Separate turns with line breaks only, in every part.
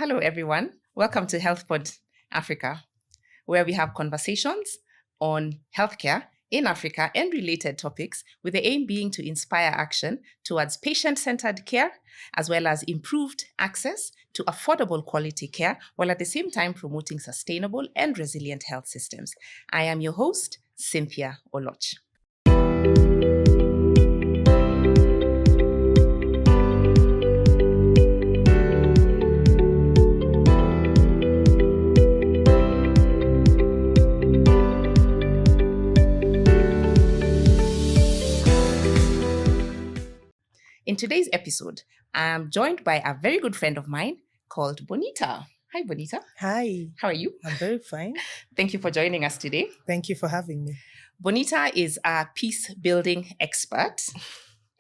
Hello, everyone. Welcome to HealthPod Africa, where we have conversations on healthcare in Africa and related topics, with the aim being to inspire action towards patient-centered care, as well as improved access to affordable quality care, while at the same time promoting sustainable and resilient health systems. I am your host, Cynthia Oloch. In today's episode, I'm joined by a very good friend of mine called Bonita. Hi, Bonita.
Hi.
How are you?
I'm very fine.
Thank you for joining us today.
Thank you for having me.
Bonita is a peace building expert,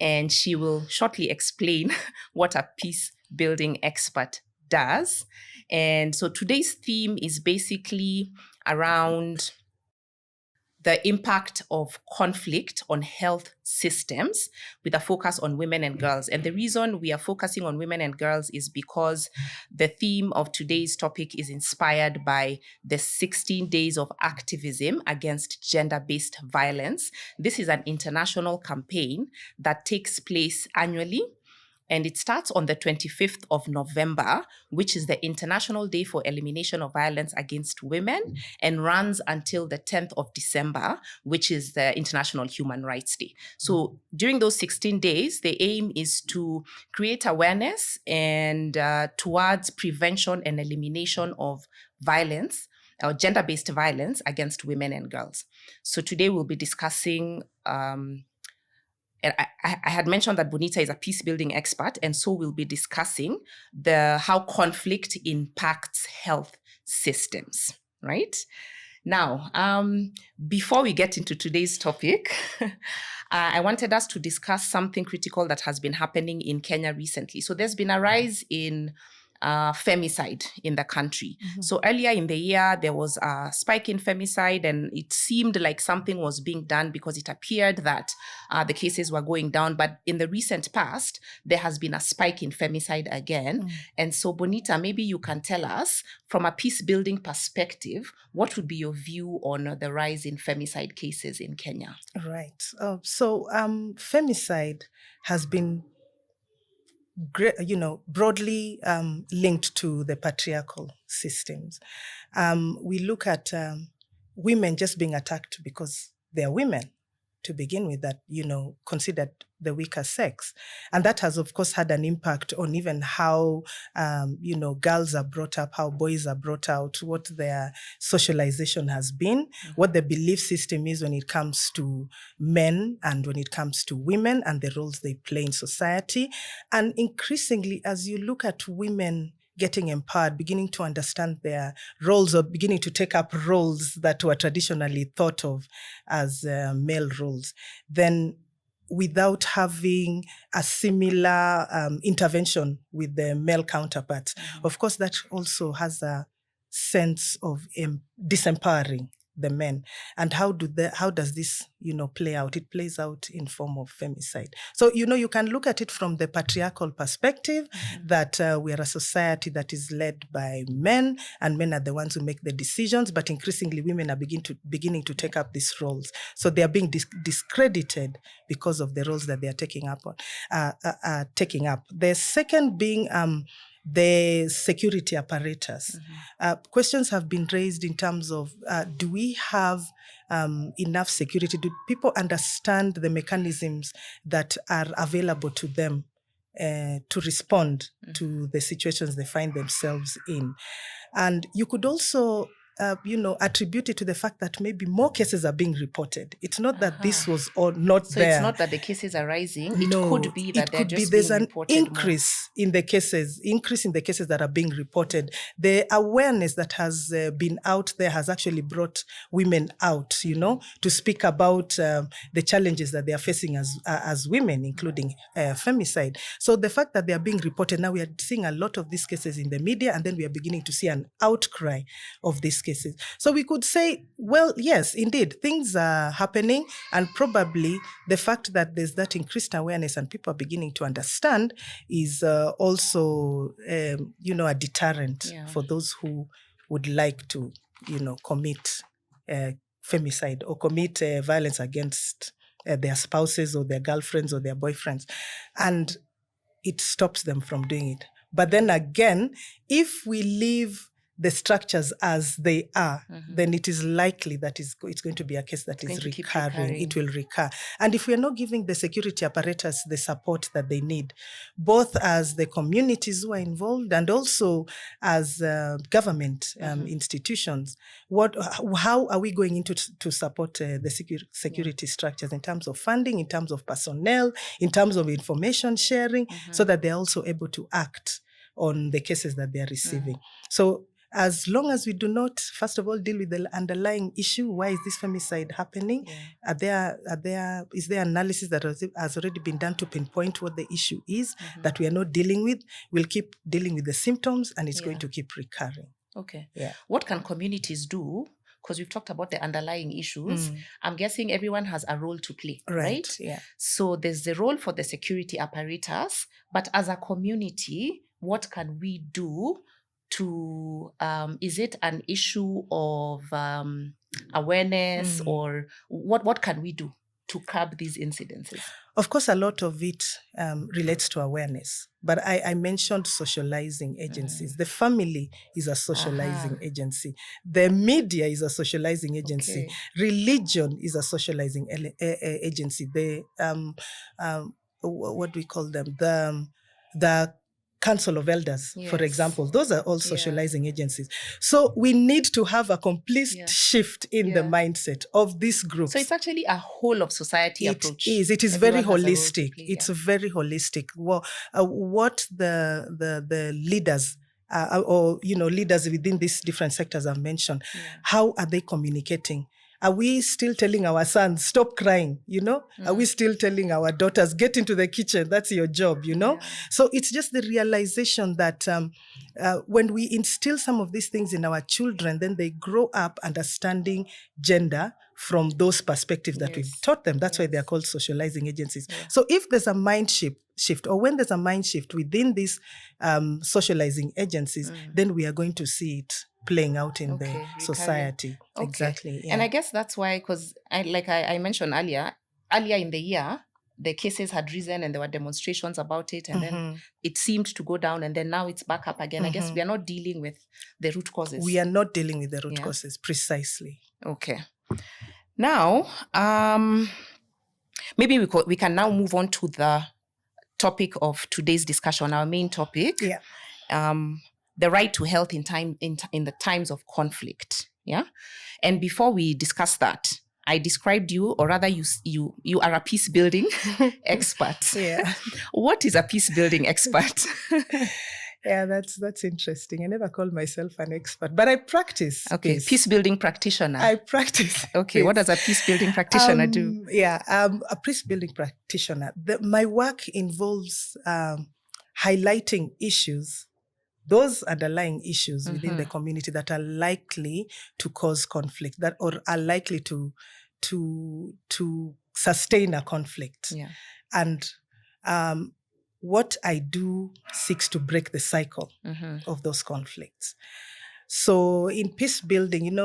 and she will shortly explain what a peace building expert does. And so today's theme is basically around the impact of conflict on health systems, with a focus on women and girls. And the reason we are focusing on women and girls is because the theme of today's topic is inspired by the 16 days of activism against gender-based violence. This is an international campaign that takes place annually, and it starts on the 25th of November, which is the International Day for Elimination of Violence Against Women, and runs until the 10th of December, which is the International Human Rights Day. So during those 16 days, the aim is to create awareness and towards prevention and elimination of violence, or gender-based violence against women and girls. So today we'll be discussing and I had mentioned that Bonita is a peace building expert, and so we'll be discussing how conflict impacts health systems, right? Now, before we get into today's topic, I wanted us to discuss something critical that has been happening in Kenya recently. So there's been a rise in femicide in the country. Mm-hmm. So earlier in the year, there was a spike in femicide, and it seemed like something was being done because it appeared that the cases were going down. But in the recent past, there has been a spike in femicide again. Mm. And so, Bonita, maybe you can tell us, from a peace building perspective, what would be your view on the rise in femicide cases in Kenya?
Right. So femicide has been broadly linked to the patriarchal systems. We look at women just being attacked because they're women to begin with, that, considered the weaker sex. And that has, of course, had an impact on even how, girls are brought up, how boys are brought out, what their socialization has been, what the belief system is when it comes to men and when it comes to women and the roles they play in society. And increasingly, as you look at women getting empowered, beginning to understand their roles, or beginning to take up roles that were traditionally thought of as male roles, then without having a similar intervention with the male counterparts. Mm-hmm. Of course, that also has a sense of disempowering the men. And how does this, play out? It plays out in form of femicide. So, you can look at it from the patriarchal perspective, mm-hmm. that we are a society that is led by men, and men are the ones who make the decisions, but increasingly women are beginning to take up these roles. So they are being discredited because of the roles that they are taking up. The second being the security apparatus. Mm-hmm. Questions have been raised in terms of, do we have enough security? Do people understand the mechanisms that are available to them to respond mm-hmm. to the situations they find themselves in? And you could also attribute it to the fact that maybe more cases are being reported. It's not that this was all not
so
there.
So it's not that the cases are rising. It could be that
there's an increase in the cases that are being reported. The awareness that has been out there has actually brought women out, to speak about the challenges that they are facing as women, including femicide. So the fact that they are being reported, now we are seeing a lot of these cases in the media, and then we are beginning to see an outcry of these cases. cases. So we could say, well, yes, indeed, things are happening, and probably the fact that there's that increased awareness and people are beginning to understand is also, a deterrent for those who would like to, commit femicide or commit violence against their spouses or their girlfriends or their boyfriends. And it stops them from doing it. But then again, if we leave the structures as they are, then it is likely that it's going to be a case that is recurring. It will recur. And if we are not giving the security apparatus the support that they need, both as the communities who are involved and also as government institutions, how are we going to support the security structures in terms of funding, in terms of personnel, in terms of information sharing, so that they're also able to act on the cases that they are receiving. So as long as we do not, first of all, deal with the underlying issue, why is this femicide happening? Is there analysis that has already been done to pinpoint what the issue is that we are not dealing with? We'll keep dealing with the symptoms, and it's going to keep recurring.
Okay. Yeah. What can communities do? Because we've talked about the underlying issues. I'm guessing everyone has a role to play, right?
Yeah.
So there's the role for the security apparatus, but as a community, what can we do to, is it an issue of awareness, or what can we do to curb these incidences?
Of course, a lot of it relates to awareness, but I mentioned socializing agencies. The family is a socializing agency. The media is a socializing agency. Religion is a socializing agency. What do we call them? The Council of Elders, for example. Those are all socializing agencies. So we need to have a complete shift in the mindset of this group.
So it's actually a whole of society approach.
It is very holistic. It's very holistic. Well, what the leaders leaders within these different sectors I've mentioned, how are they communicating? Are we still telling our sons, stop crying, Are we still telling our daughters, get into the kitchen, that's your job, So it's just the realization that when we instill some of these things in our children, then they grow up understanding gender from those perspectives that we've taught them. That's why they're called socializing agencies. So if there's a mind shift, or when there's a mind shift within these socializing agencies, then we are going to see it playing out in the society. Exactly.
And I guess that's why, because I mentioned earlier in the year, the cases had risen and there were demonstrations about it, and then it seemed to go down, and then now it's back up again. I guess we are not dealing with the root causes.
We are not dealing with the root causes, precisely.
Okay. Now, maybe we can now move on to the topic of today's discussion, our main topic. The right to health in the times of conflict. Yeah. And before we discuss that, I described you, or rather you are a peace building expert.
Yeah.
What is a peace building expert?
Yeah, that's interesting. I never called myself an expert, but I practice.
Okay, peace building practitioner.
I practice.
Okay, what does a peace building practitioner do?
Yeah, a peace building practitioner. My work involves highlighting issues, those underlying issues within the community that are likely to cause conflict, or are likely to sustain a conflict. Yeah. And what I do seeks to break the cycle of those conflicts. So in peace building,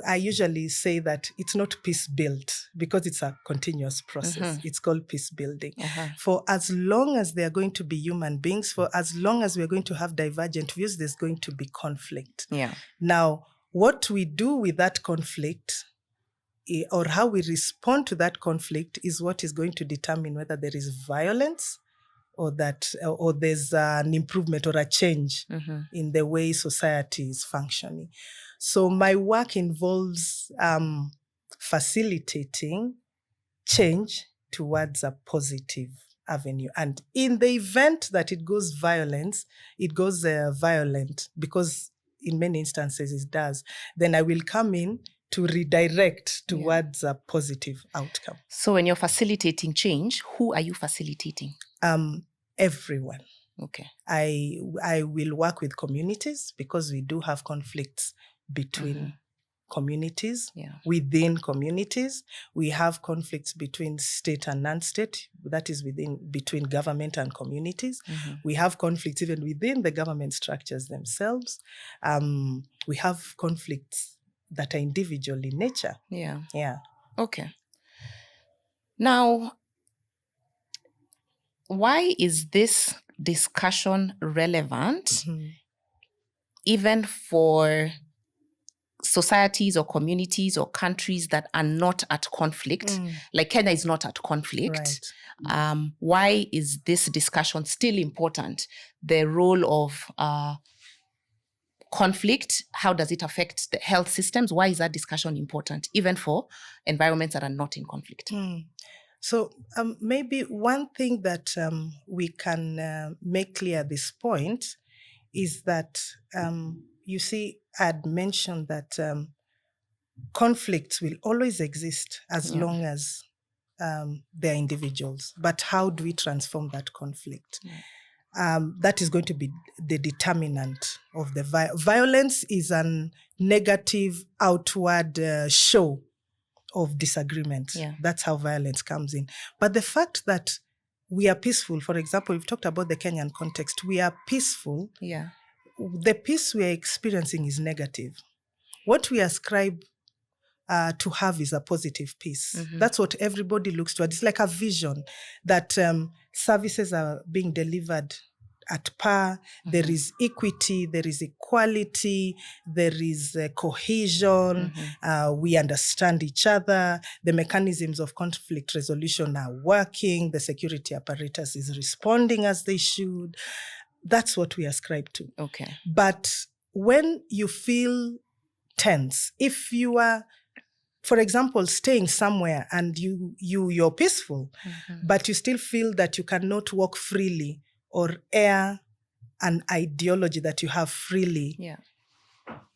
I usually say that it's not peace built because it's a continuous process. It's called peace building. For as long as there are going to be human beings, for as long as we're going to have divergent views, there's going to be conflict. Yeah. Now, what we do with that conflict, or how we respond to that conflict, is what is going to determine whether there is violence, or there's an improvement or a change in the way society is functioning. So my work involves facilitating change towards a positive avenue. And in the event that it goes violent, because in many instances it does, then I will come in to redirect towards a positive outcome.
So when you're facilitating change, who are you facilitating?
Everyone.
Okay.
I will work with communities because we do have conflicts between communities,
Yeah.
within communities. We have conflicts between state and non-state, that is between government and communities. We have conflicts even within the government structures themselves. We have conflicts that are individual in nature.
Yeah.
Yeah.
Okay. Now, why is this discussion relevant even for societies or communities or countries that are not at conflict? Like Kenya is not at conflict.
Right.
Why is this discussion still important? The role of conflict, how does it affect the health systems? Why is that discussion important, even for environments that are not in conflict?
So maybe one thing that we can make clear at this point is that, you see, I'd mentioned that conflicts will always exist as long as they're individuals. But how do we transform that conflict? That is going to be the determinant of the violence is a negative outward show of disagreement. That's how violence comes in. But the fact that we are peaceful, for example, we've talked about the Kenyan context, we are peaceful. The peace we are experiencing is negative. What we ascribe to have is a positive peace. That's what everybody looks toward. It's like a vision that services are being delivered at par. There is equity, there is equality, there is cohesion. We understand each other. The mechanisms of conflict resolution are working. The security apparatus is responding as they should. That's what we ascribe to.
Okay.
But when you feel tense, if you are, for example, staying somewhere and you're peaceful, but you still feel that you cannot walk freely or air an ideology that you have freely,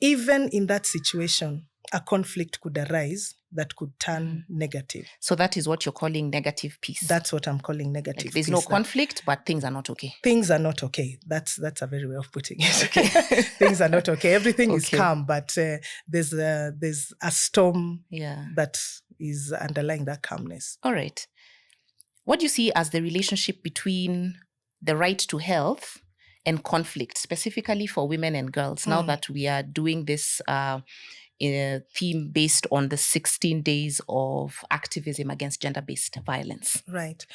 even in that situation, a conflict could arise that could turn negative.
So that is what you're calling negative peace.
That's what I'm calling negative
like there's
peace.
No conflict, but things are not okay.
Things are not okay. That's a very way of putting it. Okay. Things are not okay. Everything is calm, but there's a storm that is underlying that calmness.
All right. What do you see as the relationship between the right to health and conflict, specifically for women and girls, now that we are doing this theme based on the 16 days of activism against gender-based violence?
Right.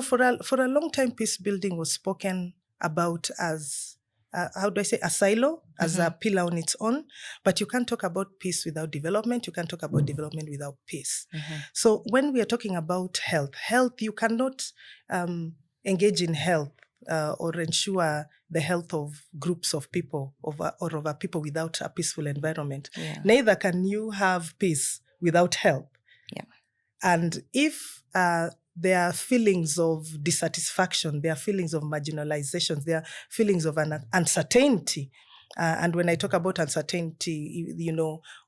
For a long time, peace building was spoken about as, a silo, as a pillar on its own. But you can't talk about peace without development. You can't talk about development without peace. So when we are talking about health, you cannot engage in health or ensure the health of groups of people or of people without a peaceful environment. Neither can you have peace without health. And if there are feelings of dissatisfaction, there are feelings of marginalizations, there are feelings of uncertainty. And when I talk about uncertainty,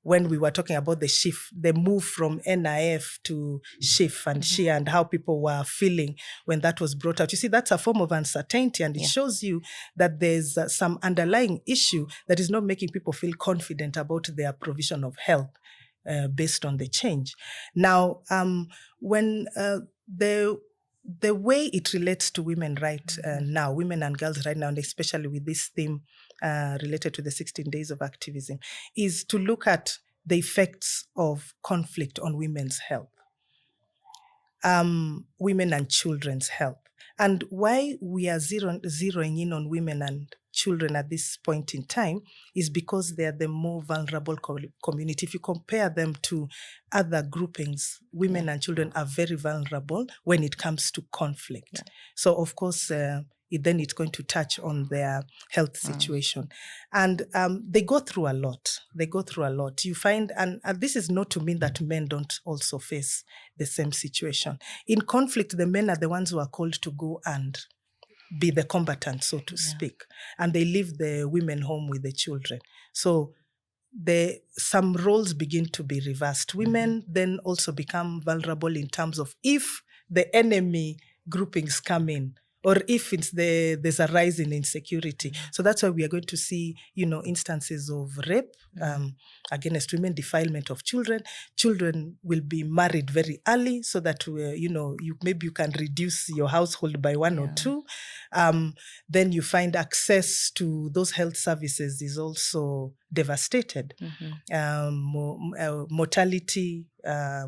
when we were talking about the shift, the move from NIF to SHIF and SHIA and how people were feeling when that was brought out, you see, that's a form of uncertainty, and it shows you that there's some underlying issue that is not making people feel confident about their provision of health based on the change. Now, when the way it relates to women now, women and girls right now, and especially with this theme related to the 16 days of activism, is to look at the effects of conflict on women's health, women and children's health. And why we are zeroing in on women and children at this point in time is because they are the more vulnerable community. If you compare them to other groupings, women and children are very vulnerable when it comes to conflict. So, of course, it's going to touch on their health situation. And they go through a lot. You find, and this is not to mean that men don't also face the same situation. In conflict, the men are the ones who are called to go and be the combatants, so to speak. And they leave the women home with the children. So some roles begin to be reversed. Women then also become vulnerable in terms of if the enemy groupings come in, or if there's a rise in insecurity. So that's why we are going to see, instances of rape against women, defilement of children. Children will be married very early so that, maybe you can reduce your household by one or two. Then you find access to those health services is also devastated. Mortality,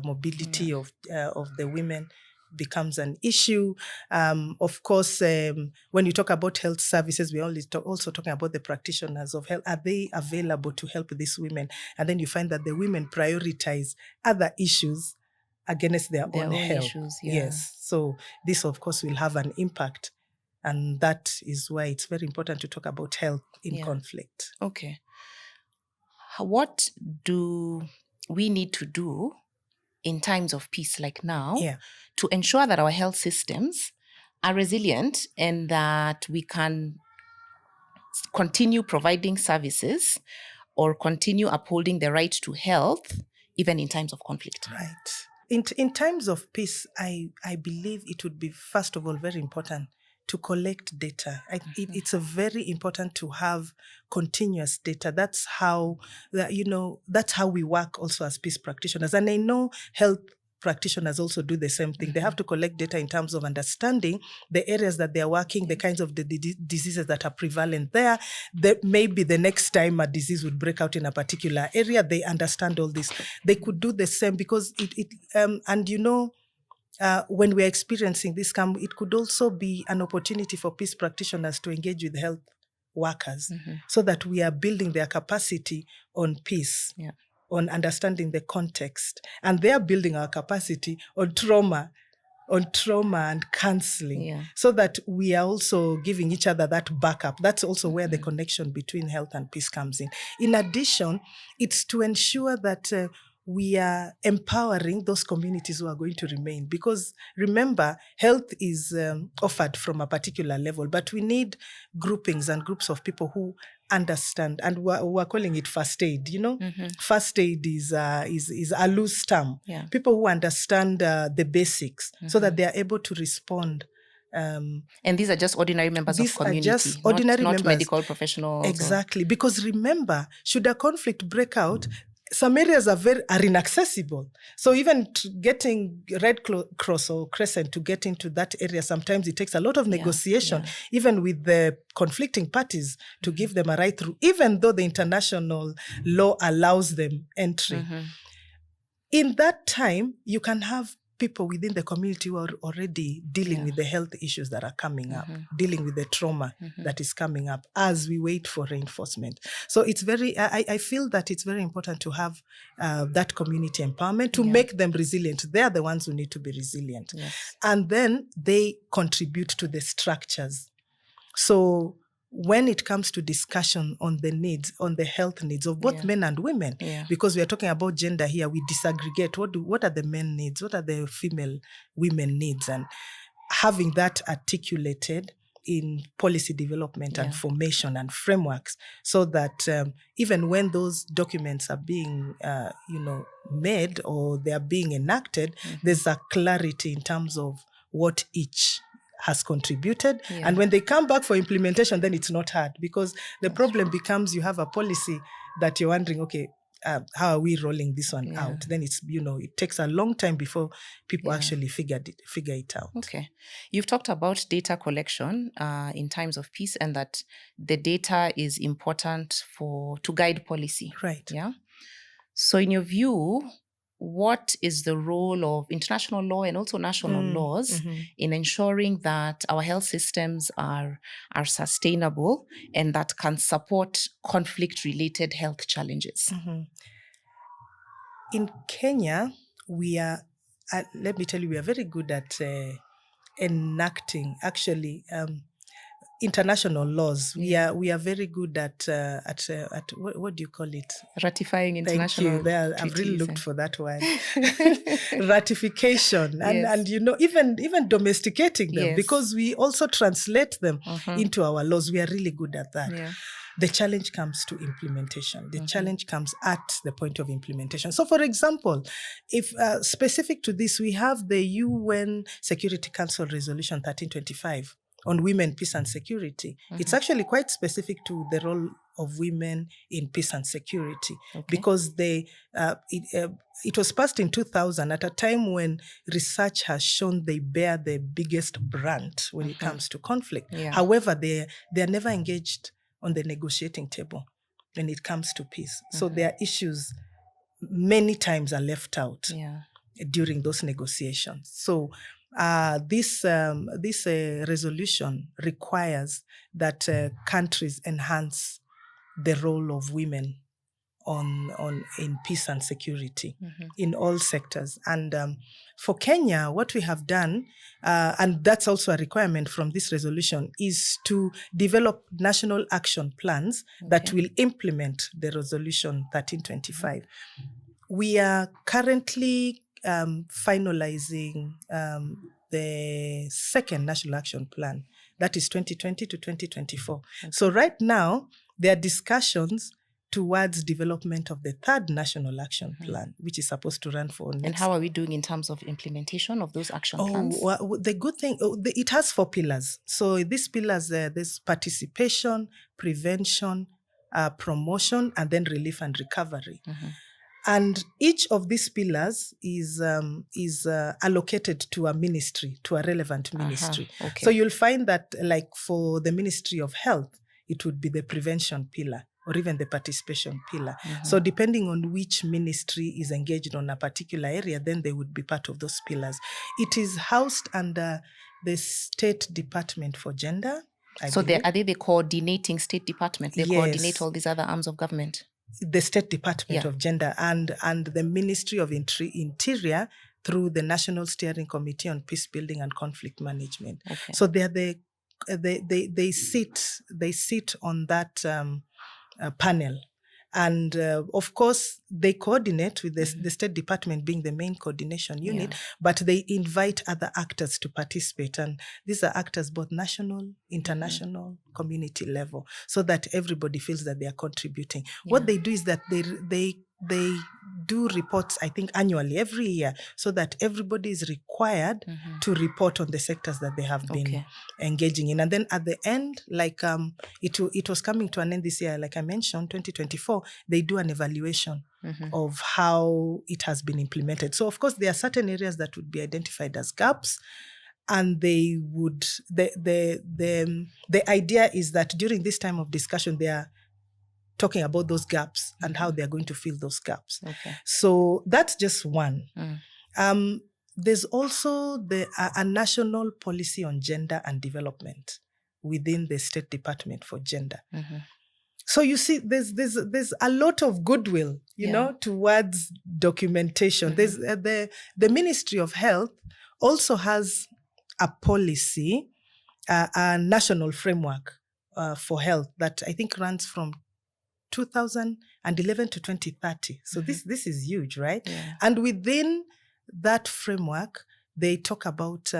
mobility of the women becomes an issue. Of course, when you talk about health services, we're also talking about the practitioners of health. Are they available to help these women? And then you find that the women prioritize other issues against their own health.
Issues,
Yes. So this, of course, will have an impact. And that is why it's very important to talk about health in conflict.
Okay. What do we need to do in times of peace like now to ensure that our health systems are resilient and that we can continue providing services or continue upholding the right to health even in times of conflict?
Right. In times of peace, I believe it would be, first of all, very important to collect data. It's very important to have continuous data. That's how we work also as peace practitioners. And I know health practitioners also do the same thing. They have to collect data in terms of understanding the areas that they're working, the kinds of the diseases that are prevalent there. That maybe the next time a disease would break out in a particular area, they understand all this. They could do the same because when we're experiencing this, it could also be an opportunity for peace practitioners to engage with health workers so that we are building their capacity on peace, on understanding the context. And they're building our capacity on trauma and counseling so that we are also giving each other that backup. That's also where the connection between health and peace comes in. In addition, it's to ensure that we are empowering those communities who are going to remain. Because remember, health is offered from a particular level, but we need groupings and groups of people who understand, and we're calling it first aid. First aid is a loose term. People who understand the basics so that they are able to respond.
And these are just ordinary members of community,
just ordinary
not
members.
Medical professionals.
Exactly, because remember, should a conflict break out, some areas are inaccessible. So even getting Red Cross or Crescent to get into that area, sometimes it takes a lot of negotiation, even with the conflicting parties, to give them a right through, even though the international law allows them entry. In that time, you can have people within the community who are already dealing with the health issues that are coming up, dealing with the trauma that is coming up as we wait for reinforcement. So it's I feel that it's very important to have that community empowerment to make them resilient. They're the ones who need to be resilient. And then they contribute to the structures. So when it comes to discussion on the needs, on the health needs of both men and women, because we are talking about gender here, we disaggregate. What are the men needs? What are the female women needs? And having that articulated in policy development and formation and frameworks, so that even when those documents are being, made or they are being enacted, there's a clarity in terms of what each has contributed. And when they come back for implementation, then it's not hard, because the problem becomes you have a policy that you're wondering, okay, how are we rolling this one out? Then it's, it takes a long time before people actually figure it out.
Okay. You've talked about data collection in times of peace, and that the data is important to guide policy.
Right.
Yeah. So in your view, what is the role of international law and also national laws in ensuring that our health systems are sustainable and that can support conflict-related health challenges?
In Kenya, we are, let me tell you, we are very good at enacting, actually, international laws. We are very good at what do you call it?
Ratifying international
treaties. I've really looked for that word. Ratification and even domesticating them, because we also translate them into our laws. We are really good at that.
Yeah.
The challenge comes to implementation. The challenge comes at the point of implementation. So, for example, if specific to this, we have the UN Security Council Resolution 1325. on women, peace and security. It's actually quite specific to the role of women in peace and security, because it was passed in 2000 at a time when research has shown they bear the biggest brunt when it comes to conflict. However, they are never engaged on the negotiating table when it comes to peace. So their issues many times are left out during those negotiations. So this resolution requires that countries enhance the role of women in peace and security in all sectors. And for Kenya, what we have done, and that's also a requirement from this resolution, is to develop national action plans that will implement the resolution 1325. We are currently finalizing the second national action plan, that is 2020 to 2024. So right now, there are discussions towards development of the third national action plan, which is supposed to run for next.
And how are we doing in terms of implementation of those action plans?
Well, the good thing, it has 4 pillars. So these pillars, there's participation, prevention, promotion, and then relief and recovery. And each of these pillars is allocated to a ministry, to a relevant ministry. So you'll find that, like for the Ministry of Health, it would be the prevention pillar, or even the participation pillar. So depending on which ministry is engaged on a particular area, then they would be part of those pillars. It is housed under the State Department for Gender.
Are they the coordinating State Department? They coordinate all these other arms of government?
The State Department of Gender and the Ministry of Interior through the National Steering Committee on Peace Building and Conflict Management. So they are they sit on that panel. And of course, they coordinate with the State Department being the main coordination unit, but they invite other actors to participate. And these are actors both national, international, community level, so that everybody feels that they are contributing. What they do is that they do reports, I think, annually, every year, so that everybody is required to report on the sectors that they have been engaging in. And then at the end, like it was coming to an end this year, like I mentioned, 2024, they do an evaluation of how it has been implemented. So, of course, there are certain areas that would be identified as gaps. And they would, the idea is that during this time of discussion, they are talking about those gaps and how they're going to fill those gaps. So that's just one. There's also a national policy on gender and development within the State Department for Gender. So you see, there's a lot of goodwill, you know, towards documentation. There's the Ministry of Health also has a policy, a national framework for health that I think runs from 2011 to 2030. So this is huge, right? And within that framework, they talk about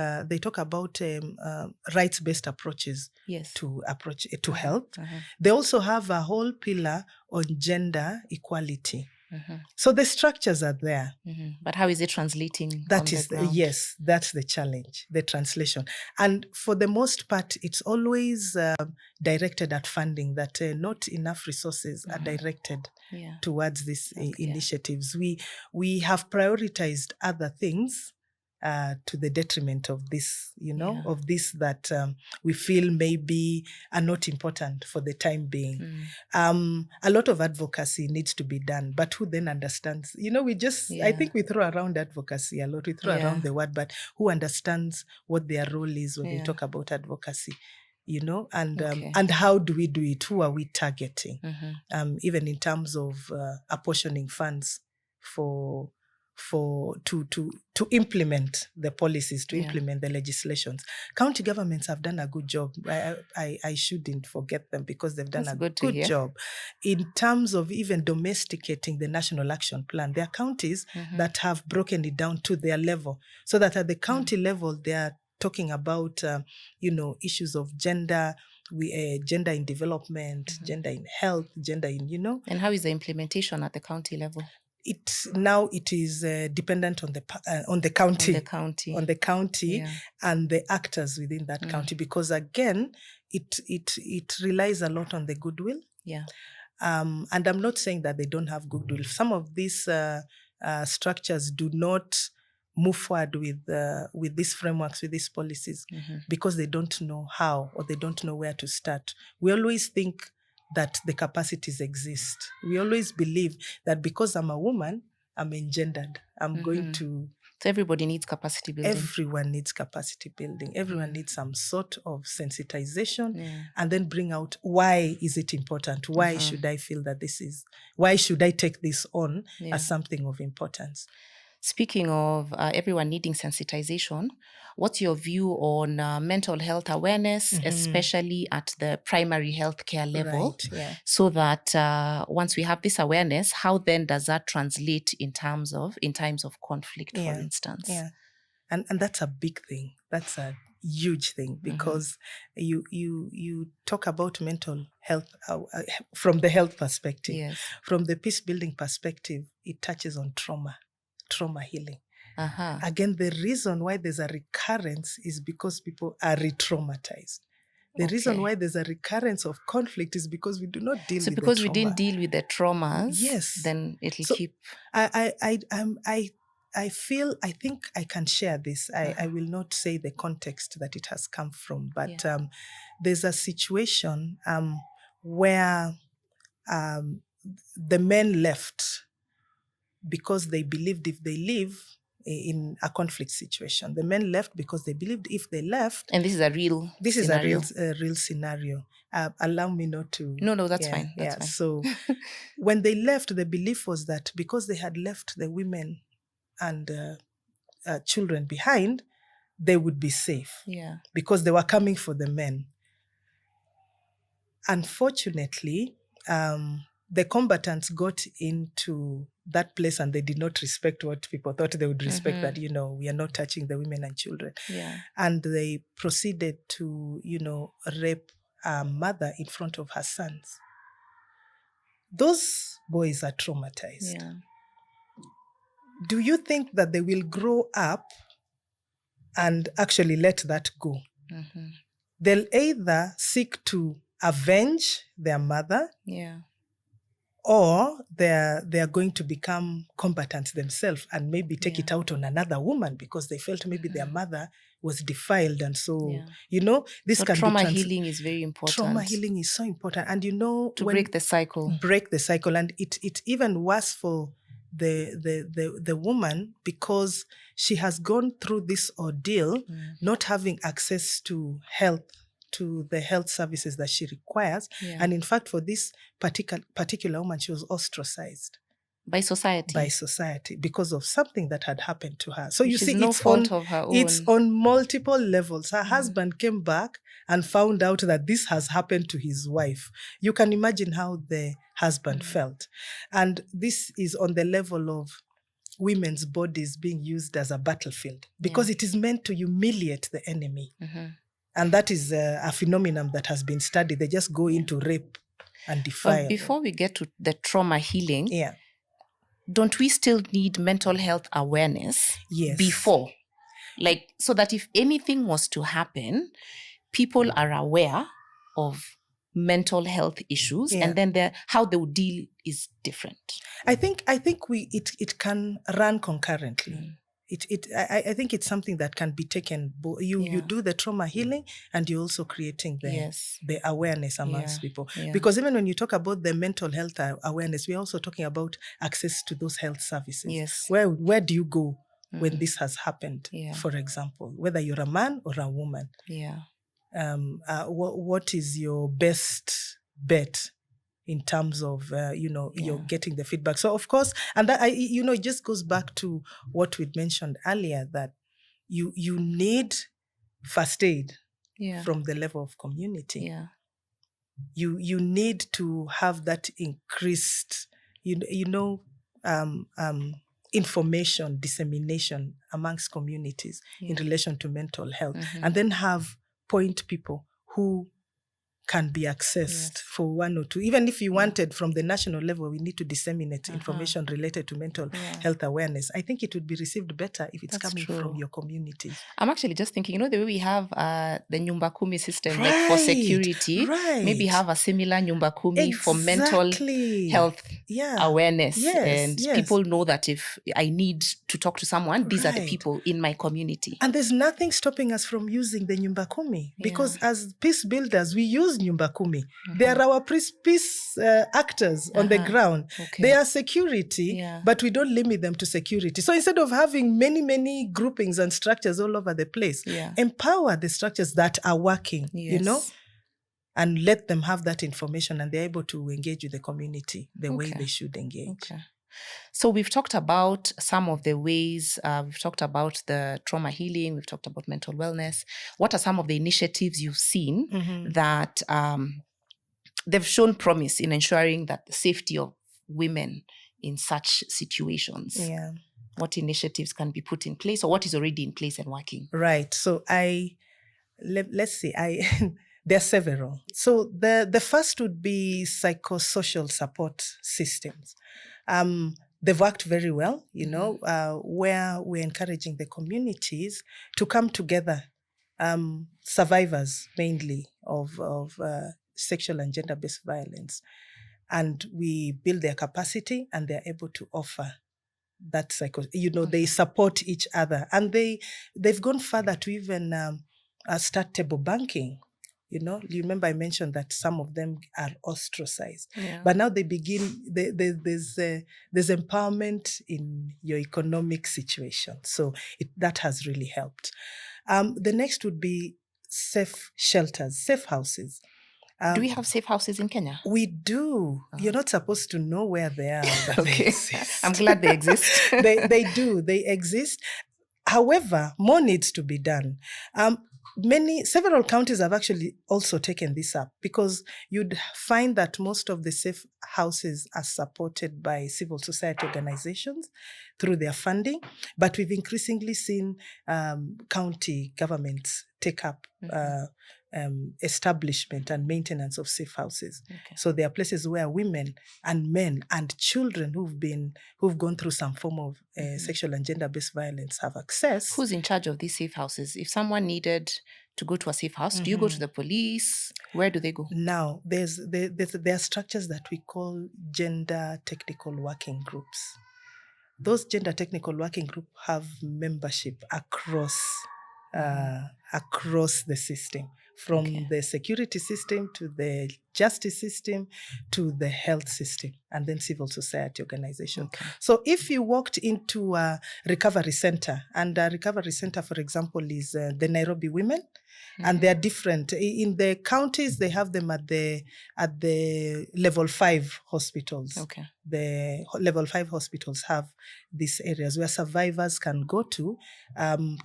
rights-based approaches to health. They also have a whole pillar on gender equality. So the structures are there.
But how is it translating?
Yes, that's the challenge, the translation. And for the most part, it's always directed at funding, that not enough resources are directed towards these initiatives. We have prioritized other things to the detriment of this, of this that we feel maybe are not important for the time being. A lot of advocacy needs to be done, but who then understands? I think we throw around advocacy a lot. We throw around the word, but who understands what their role is when we talk about advocacy? And how do we do it? Who are we targeting? Even in terms of apportioning funds to implement the policies, to implement the legislations. County governments have done a good job. I shouldn't forget them, because they've done a good job in terms of even domesticating the National Action Plan. There are counties that have broken it down to their level, so that at the county level, they are talking about, issues of gender, gender in development, gender in health, gender in,
And how is the implementation at the county level?
it is dependent on the county,
On the county. Yeah.
and the actors within that county, because again, it relies a lot on the goodwill.
Yeah.
And I'm not saying that they don't have goodwill. Some of these structures do not move forward with these frameworks, with these policies, because they don't know how, or they don't know where to start. We always think that the capacities exist. We always believe that because I'm a woman, I'm engendered, I'm going to...
So everybody needs capacity building.
Everyone needs capacity building. Everyone needs some sort of sensitization, and then bring out, why is it important? Why should I feel that why should I take this on as something of importance?
Speaking of everyone needing sensitization, what's your view on mental health awareness, especially at the primary healthcare level?
Right, yeah.
So that once we have this awareness, how then does that translate in times of conflict, for instance?
Yeah, and that's a big thing. That's a huge thing, because you talk about mental health from the health perspective.
Yes.
From the peace building perspective, it touches on trauma healing. Again, the reason why there's a recurrence is because people are re-traumatized. The reason why there's a recurrence of conflict is because we do not deal with the trauma. So
because we didn't deal with the traumas,
yes,
then it'll keep...
I think I can share this. I will not say the context that it has come from, but there's a situation where the men left because they believed if they live in a conflict situation. The men left because they believed if they left...
And this is a real scenario.
Is a real scenario. Allow me not to...
No, that's fine. That's fine.
So when they left, the belief was that because they had left the women and children behind, they would be safe.
Yeah.
Because they were coming for the men. Unfortunately, the combatants got into that place and they did not respect what people thought they would respect, that, we are not touching the women and children.
Yeah.
And they proceeded to, rape a mother in front of her sons. Those boys are traumatized.
Yeah.
Do you think that they will grow up and actually let that go? They'll either seek to avenge their mother, or they're going to become combatants themselves and maybe take it out on another woman because they felt maybe their mother was defiled. And so, this can
trauma healing is very important.
Trauma healing is so important. And
to break the cycle.
Break the cycle. And it's even worse for the woman, because she has gone through this ordeal, not having access to the health services that she requires. And in fact, for this particular woman, she was ostracized
by society
because of something that had happened to her. So you see,
no fault of her own.
It's on multiple levels. Her husband came back and found out that this has happened to his wife. You can imagine how the husband felt. And this is on the level of women's bodies being used as a battlefield, because it is meant to humiliate the enemy. And that is a phenomenon that has been studied. They just go into rape and defile.
But before we get to the trauma healing, don't we still need mental health awareness before? Like, so that if anything was to happen, people are aware of mental health issues, and then how they would deal is different.
I think it can run concurrently. I think it's something that can be taken. You do the trauma healing, and you're also creating the awareness amongst people. Because even when you talk about the mental health awareness, we're also talking about access to those health services. Where do you go when this has happened? For example, whether you're a man or a woman. What is your best bet in terms of, you're getting the feedback. So, of course, and that, it just goes back to what we'd mentioned earlier, that you need first aid from the level of community. You need to have that increased, information dissemination amongst communities in relation to mental health, and then have point people who can be accessed for one or two. Even if you wanted from the national level, we need to disseminate information related to mental health awareness. I think it would be received better if it's coming from your community.
I'm actually just thinking, the way we have the Nyumba Kumi system, like for security, maybe have a similar Nyumba Kumi for mental health awareness. And people know that if I need to talk to someone, these are the people in my community.
And there's nothing stopping us from using the Nyumba Kumi, because as peace builders, we use Nyumba Kumi. They are our peace actors on the ground. They are security, but we don't limit them to security. So instead of having many groupings and structures all over the place, empower the structures that are working, and let them have that information, and they're able to engage with the community the way they should engage.
So we've talked about some of the ways, we've talked about the trauma healing, we've talked about mental wellness. What are some of the initiatives you've seen that they've shown promise in ensuring that the safety of women in such situations? What initiatives can be put in place, or what is already in place and working?
Right. So let's see, there are several. So the first would be psychosocial support systems. They've worked very well, where we're encouraging the communities to come together, survivors mainly of sexual and gender-based violence. And we build their capacity, and they're able to offer that they support each other. And they've gone further to even start table banking. You remember I mentioned that some of them are ostracized, but now they begin. There's empowerment in your economic situation, so that has really helped. The next would be safe shelters, safe houses.
Do we have safe houses in Kenya?
We do. You're not supposed to know where they are. But
okay,
they exist.
I'm glad they exist.
They do. They exist. However, more needs to be done. Several counties have actually also taken this up, because you'd find that most of the safe houses are supported by civil society organizations through their funding, but we've increasingly seen county governments take up establishment and maintenance of safe houses. So there are places where women and men and children who've gone through some form of sexual and gender-based violence have access.
Who's in charge of these safe houses? If someone needed to go to a safe house, do you go to the police? Where do they go?
Now, there are structures that we call gender technical working groups. Those gender technical working groups have membership across the system, from the security system to the justice system to the health system, and then civil society organization. So if you walked into a recovery center, and a recovery center, for example, is the Nairobi Women, and they're different. In the counties, they have them at the level 5 hospitals. The level 5 hospitals have these areas where survivors can go to,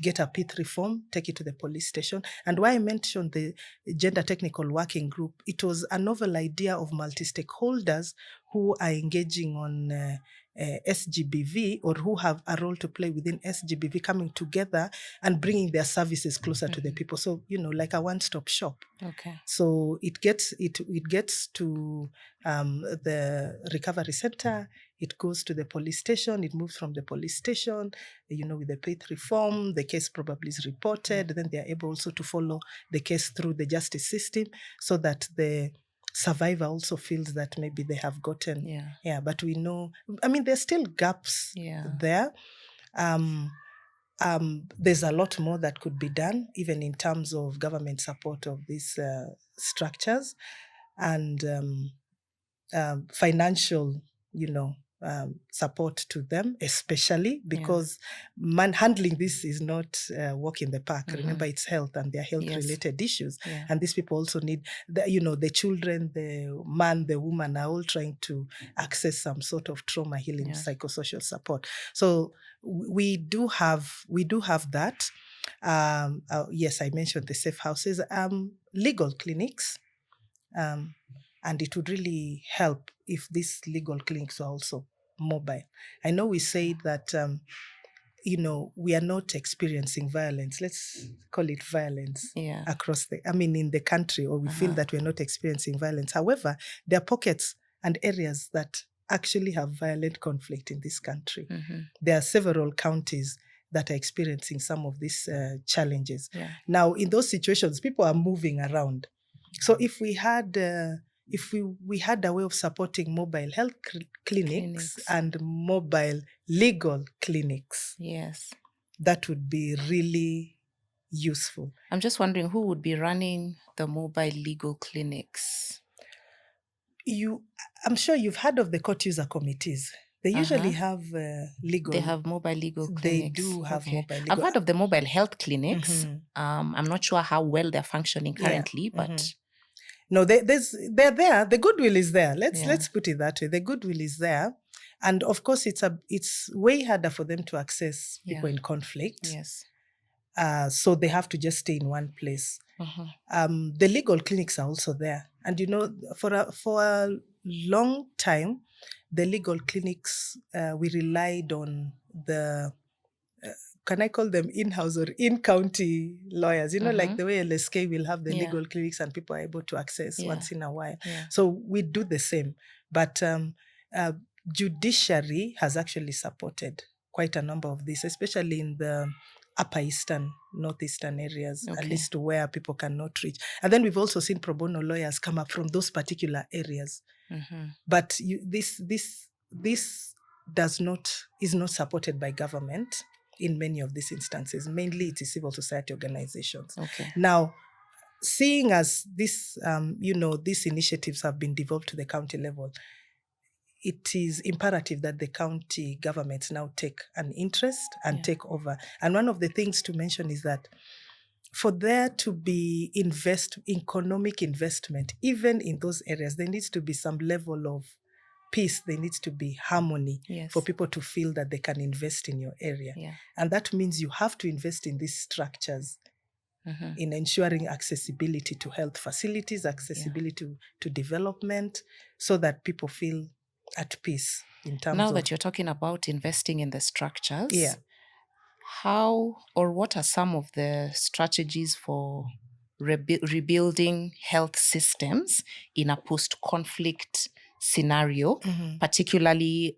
get a P3 form, take it to the police station. And why I mentioned the Gender Technical Working Group, it was a novel idea of multi-stakeholders who are engaging on SGBV, or who have a role to play within SGBV, coming together and bringing their services closer to the people. So, like a one-stop shop. So it gets to the recovery center, it goes to the police station, it moves from the police station, with the P3 form, the case probably is reported, then they are able also to follow the case through the justice system, so that the survivor also feels that maybe they have gotten, but we know, there's still gaps there. There's a lot more that could be done, even in terms of government support of these structures, and financial, support to them, especially because handling this is not walk in the park. Remember, it's health, and they're health-related issues. And these people also need, the children, the man, the woman are all trying to access some sort of trauma healing, psychosocial support. So we do have that. Yes, I mentioned the safe houses, legal clinics, and it would really help if these legal clinics are also mobile. I know we say that we are not experiencing violence. Let's call it violence
Yeah.
in the country, or we feel that we're not experiencing violence. However, there are pockets and areas that actually have violent conflict in this country. There are several counties that are experiencing some of these challenges.
Yeah.
Now, in those situations, people are moving around. So if we had we had a way of supporting mobile health clinics and mobile legal clinics,
yes,
that would be really useful.
I'm just wondering who would be running the mobile legal clinics.
I'm sure you've heard of the court user committees. They usually have legal.
They have mobile legal clinics.
They do have mobile legal.
I've heard of the mobile health clinics. I'm not sure how well they're functioning currently, but
no, they're there. The goodwill is there. Let's put it that way. The goodwill is there, and of course, it's way harder for them to access people in conflict.
Yes.
So they have to just stay in one place. The legal clinics are also there, and for a long time, the legal clinics we relied on the. Can I call them in-house or in-county lawyers? Like the way LSK will have the legal clinics and people are able to access once in a while. Yeah. So we do the same. But judiciary has actually supported quite a number of these, especially in the upper eastern, northeastern areas, at least where people cannot reach. And then we've also seen pro bono lawyers come up from those particular areas. But this is not supported by government. In many of these instances, mainly it is civil society organizations. Now, seeing as this, these initiatives have been devolved to the county level, it is imperative that the county governments now take an interest and take over. And one of the things to mention is that for there to be economic investment, even in those areas, there needs to be some level of peace. There needs to be harmony for people to feel that they can invest in your area. And that means you have to invest in these structures in ensuring accessibility to health facilities, accessibility to development, so that people feel at peace in terms
of... Now that you're talking about investing in the structures, how or what are some of the strategies for rebuilding health systems in a post-conflict scenario, particularly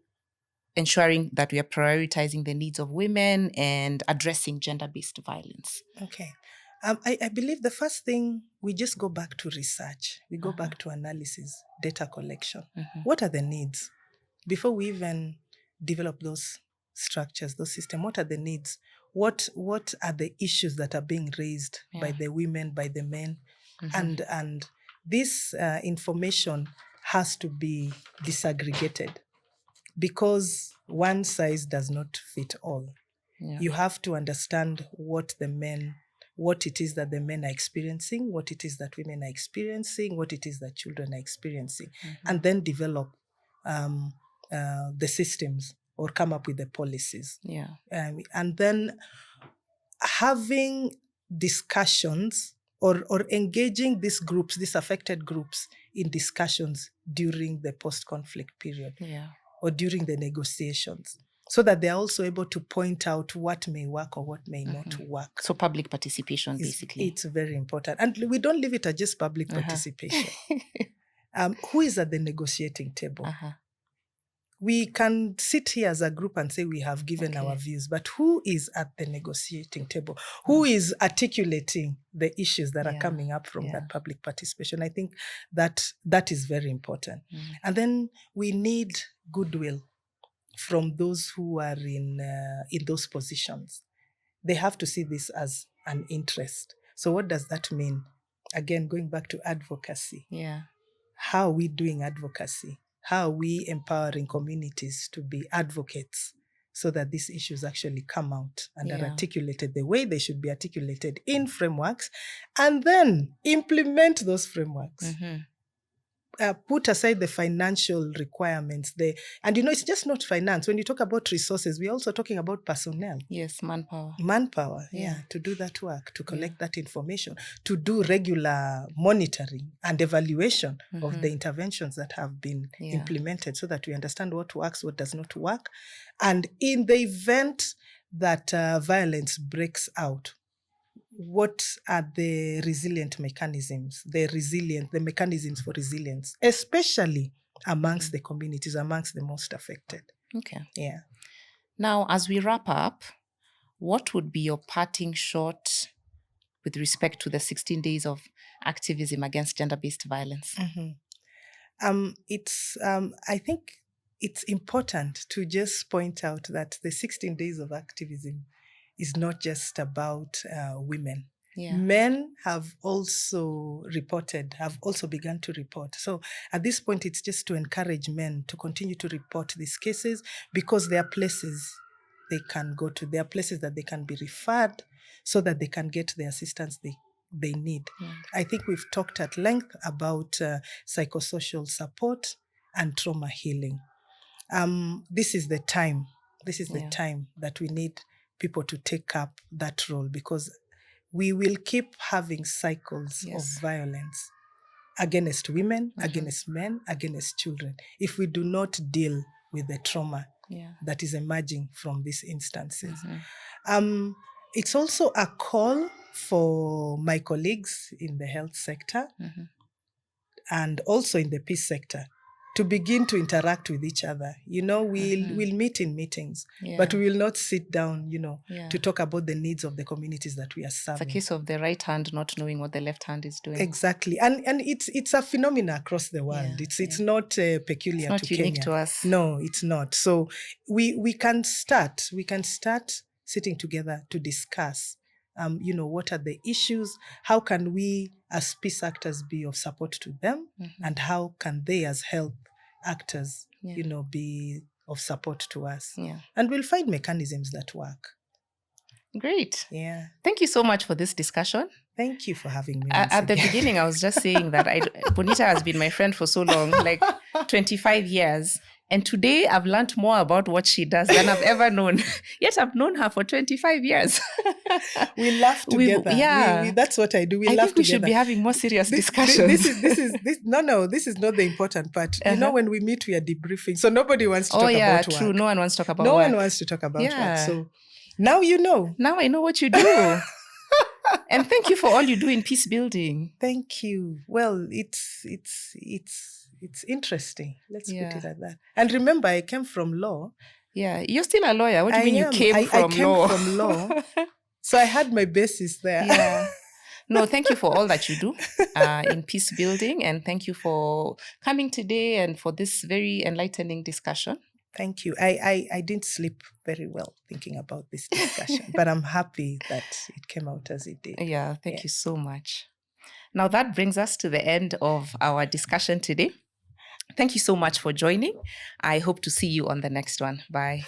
ensuring that we are prioritizing the needs of women and addressing gender-based violence?
Okay. I believe the first thing, we just go back to research. We go back to analysis, data collection. What are the needs? Before we even develop those structures, those systems, what are the needs? What are the issues that are being raised by the women, by the men? And this information has to be disaggregated, because one size does not fit all. You have to understand what it is that the men are experiencing, what it is that women are experiencing, what it is that children are experiencing, and then develop the systems or come up with the policies. And then having discussions or engaging these groups, these affected groups, in discussions during the post-conflict period or during the negotiations, so that they're also able to point out what may work or what may not work.
So public participation, basically.
It's very important. And we don't leave it at just public participation. Who is at the negotiating table? We can sit here as a group and say we have given our views, but who is at the negotiating table? Who is articulating the issues that are coming up from that public participation? I think that is very important. And then we need goodwill from those who are in those positions. They have to see this as an interest. So what does that mean? Again, going back to advocacy. How are we doing advocacy? How are we empowering communities to be advocates so that these issues actually come out and are articulated the way they should be articulated in frameworks, and then implement those frameworks? Put aside the financial requirements there. And it's just not finance. When you talk about resources, we're also talking about personnel.
Yes, manpower.
Manpower, to do that work, to collect that information, to do regular monitoring and evaluation of the interventions that have been implemented, so that we understand what works, what does not work. And in the event that violence breaks out, what are the resilient mechanisms, the mechanisms for resilience, especially amongst the communities, amongst the most affected.
Okay.
Yeah.
Now, as we wrap up, what would be your parting shot with respect to the 16 days of activism against gender-based violence?
I think it's important to just point out that the 16 days of activism is not just about women.
Yeah.
Men have also begun to report. So at this point, it's just to encourage men to continue to report these cases, because there are places they can go to. There are places that they can be referred so that they can get the assistance they need.
Yeah.
I think we've talked at length about psychosocial support and trauma healing. This is the time that we need people to take up that role, because we will keep having cycles of violence against women, against men, against children, if we do not deal with the trauma that is emerging from these instances. It's also a call for my colleagues in the health sector and also in the peace sector to begin to interact with each other. We'll meet in meetings, but we will not sit down, to talk about the needs of the communities that we are serving.
It's a case of the right hand not knowing what the left hand is doing.
Exactly. And it's a phenomenon across the world. It's not peculiar to Kenya. It's not
unique to us.
No, it's not. So we can start sitting together to discuss what are the issues? How can we as peace actors be of support to them? And how can they as health actors, be of support to us?
Yeah.
And we'll find mechanisms that work.
Great.
Yeah.
Thank you so much for this discussion.
Thank you for having me.
At the beginning, I was just saying that Bonita has been my friend for so long, like 25 years. And today I've learned more about what she does than I've ever known. Yet I've known her for 25 years.
We laugh together. That's what I do. We laugh together.
I think we should be having more serious discussions.
This is not the important part. When we meet, we are debriefing. So nobody wants to talk about work.
True. No one wants to talk about
work.
No
one wants to talk about work. So now you know.
Now I know what you do. And thank you for all you do in peace building.
Thank you. Well, it's interesting. Let's put it like that. And remember, I came from law.
Yeah, you're still a lawyer. What do you mean you came from law?
I came from law. So I had my basis there.
Yeah. No, thank you for all that you do in peace building. And thank you for coming today and for this very enlightening discussion.
Thank you. I didn't sleep very well thinking about this discussion, but I'm happy that it came out as it did.
Yeah, thank you so much. Now that brings us to the end of our discussion today. Thank you so much for joining. I hope to see you on the next one. Bye.